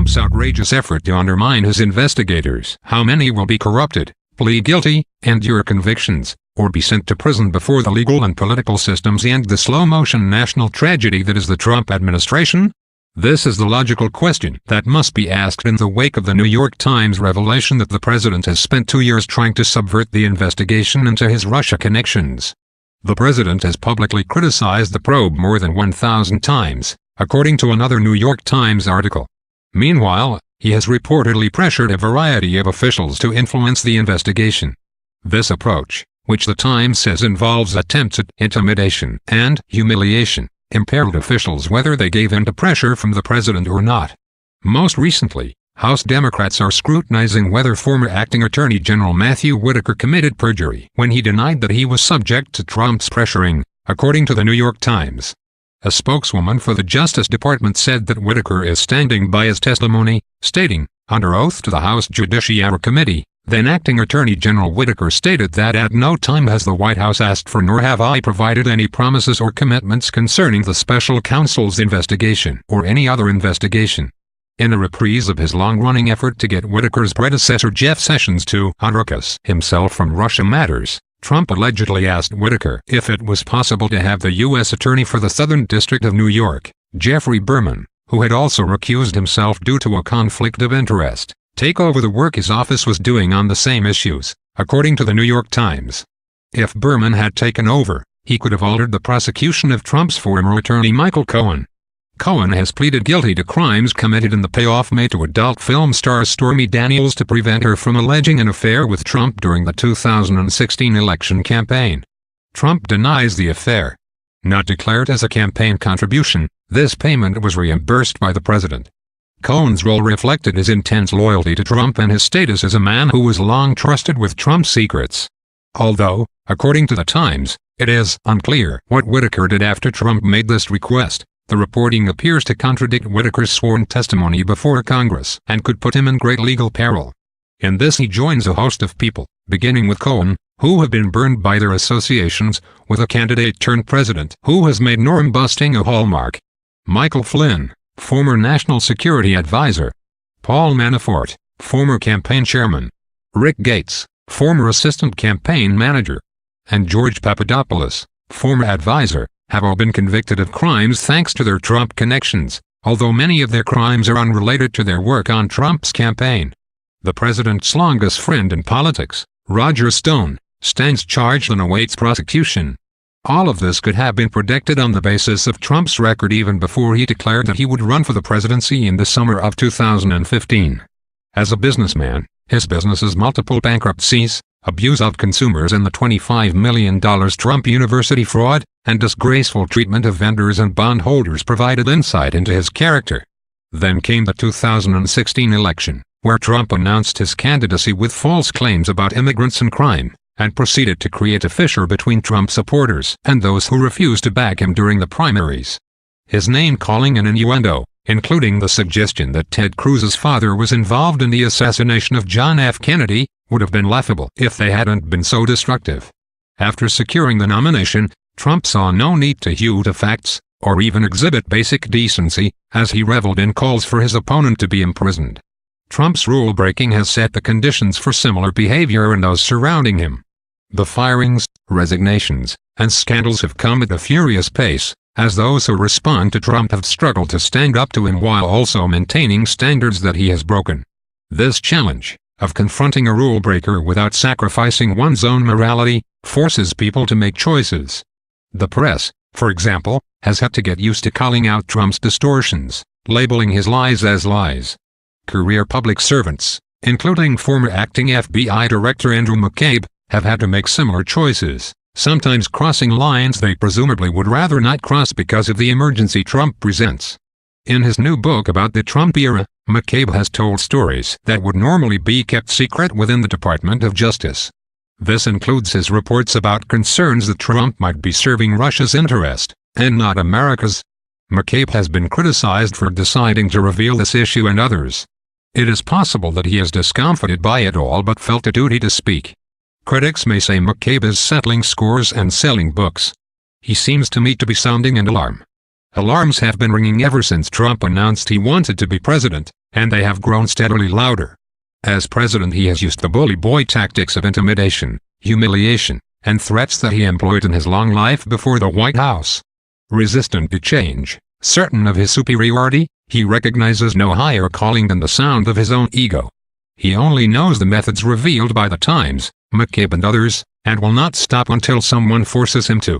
Trump's outrageous effort to undermine his investigators. How many will be corrupted, plead guilty, endure convictions, or be sent to prison before the legal and political systems end the slow-motion national tragedy that is the Trump administration? This is the logical question that must be asked in the wake of the New York Times revelation that the president has spent 2 years trying to subvert the investigation into his Russia connections. The president has publicly criticized the probe more than 1,000 times, according to another New York Times article. Meanwhile, he has reportedly pressured a variety of officials to influence the investigation. This approach, which the Times says involves attempts at intimidation and humiliation, impaired officials whether they gave in to pressure from the president or not. Most recently, House Democrats are scrutinizing whether former acting Attorney General Matthew Whitaker committed perjury when he denied that he was subject to Trump's pressuring, according to the New York Times. A spokeswoman for the Justice Department said that Whitaker is standing by his testimony, stating, under oath to the House Judiciary Committee, then Acting Attorney General Whitaker stated that at no time has the White House asked for nor have I provided any promises or commitments concerning the special counsel's investigation or any other investigation. In a reprise of his long-running effort to get Whitaker's predecessor Jeff Sessions to unrecuse himself from Russia matters, Trump allegedly asked Whitaker if it was possible to have the U.S. Attorney for the Southern District of New York, Geoffrey Berman, who had also recused himself due to a conflict of interest, take over the work his office was doing on the same issues, according to the New York Times. If Berman had taken over, he could have altered the prosecution of Trump's former attorney Michael Cohen. Cohen has pleaded guilty to crimes committed in the payoff made to adult film star Stormy Daniels to prevent her from alleging an affair with Trump during the 2016 election campaign. Trump denies the affair. Not declared as a campaign contribution, this payment was reimbursed by the president. Cohen's role reflected his intense loyalty to Trump and his status as a man who was long trusted with Trump's secrets. Although, according to the Times, it is unclear what Whitaker did after Trump made this request. The reporting appears to contradict Whitaker's sworn testimony before Congress and could put him in great legal peril. In this he joins a host of people, beginning with Cohen, who have been burned by their associations with a candidate-turned-president who has made norm-busting a hallmark. Michael Flynn, former National Security Advisor. Paul Manafort, former campaign chairman. Rick Gates, former assistant campaign manager. And George Papadopoulos, former advisor, have all been convicted of crimes thanks to their Trump connections, although many of their crimes are unrelated to their work on Trump's campaign. The president's longest friend in politics, Roger Stone, stands charged and awaits prosecution. All of this could have been predicted on the basis of Trump's record even before he declared that he would run for the presidency in the summer of 2015. As a businessman, his business's multiple bankruptcies, abuse of consumers and the $25 million Trump University fraud, and disgraceful treatment of vendors and bondholders provided insight into his character. Then came the 2016 election, where Trump announced his candidacy with false claims about immigrants and crime, and proceeded to create a fissure between Trump supporters and those who refused to back him during the primaries. His name-calling and innuendo, including the suggestion that Ted Cruz's father was involved in the assassination of John F. Kennedy, would have been laughable if they hadn't been so destructive. After securing the nomination, Trump saw no need to hew to facts, or even exhibit basic decency, as he reveled in calls for his opponent to be imprisoned. Trump's rule-breaking has set the conditions for similar behavior in those surrounding him. The firings, resignations, and scandals have come at a furious pace, as those who respond to Trump have struggled to stand up to him while also maintaining standards that he has broken. This challenge, of confronting a rule-breaker without sacrificing one's own morality, forces people to make choices. The press, for example, has had to get used to calling out Trump's distortions, labeling his lies as lies. Career public servants, including former acting FBI Director Andrew McCabe, have had to make similar choices, sometimes crossing lines they presumably would rather not cross because of the emergency Trump presents. In his new book about the Trump era, McCabe has told stories that would normally be kept secret within the Department of Justice. This includes his reports about concerns that Trump might be serving Russia's interest, and not America's. McCabe has been criticized for deciding to reveal this issue and others. It is possible that he is discomfited by it all but felt a duty to speak. Critics may say McCabe is settling scores and selling books. He seems to me to be sounding an alarm. Alarms have been ringing ever since Trump announced he wanted to be president, and they have grown steadily louder. As president, he has used the bully boy tactics of intimidation, humiliation, and threats that he employed in his long life before the White House. Resistant to change, certain of his superiority, he recognizes no higher calling than the sound of his own ego. He only knows the methods revealed by the Times, McCabe and others, and will not stop until someone forces him to.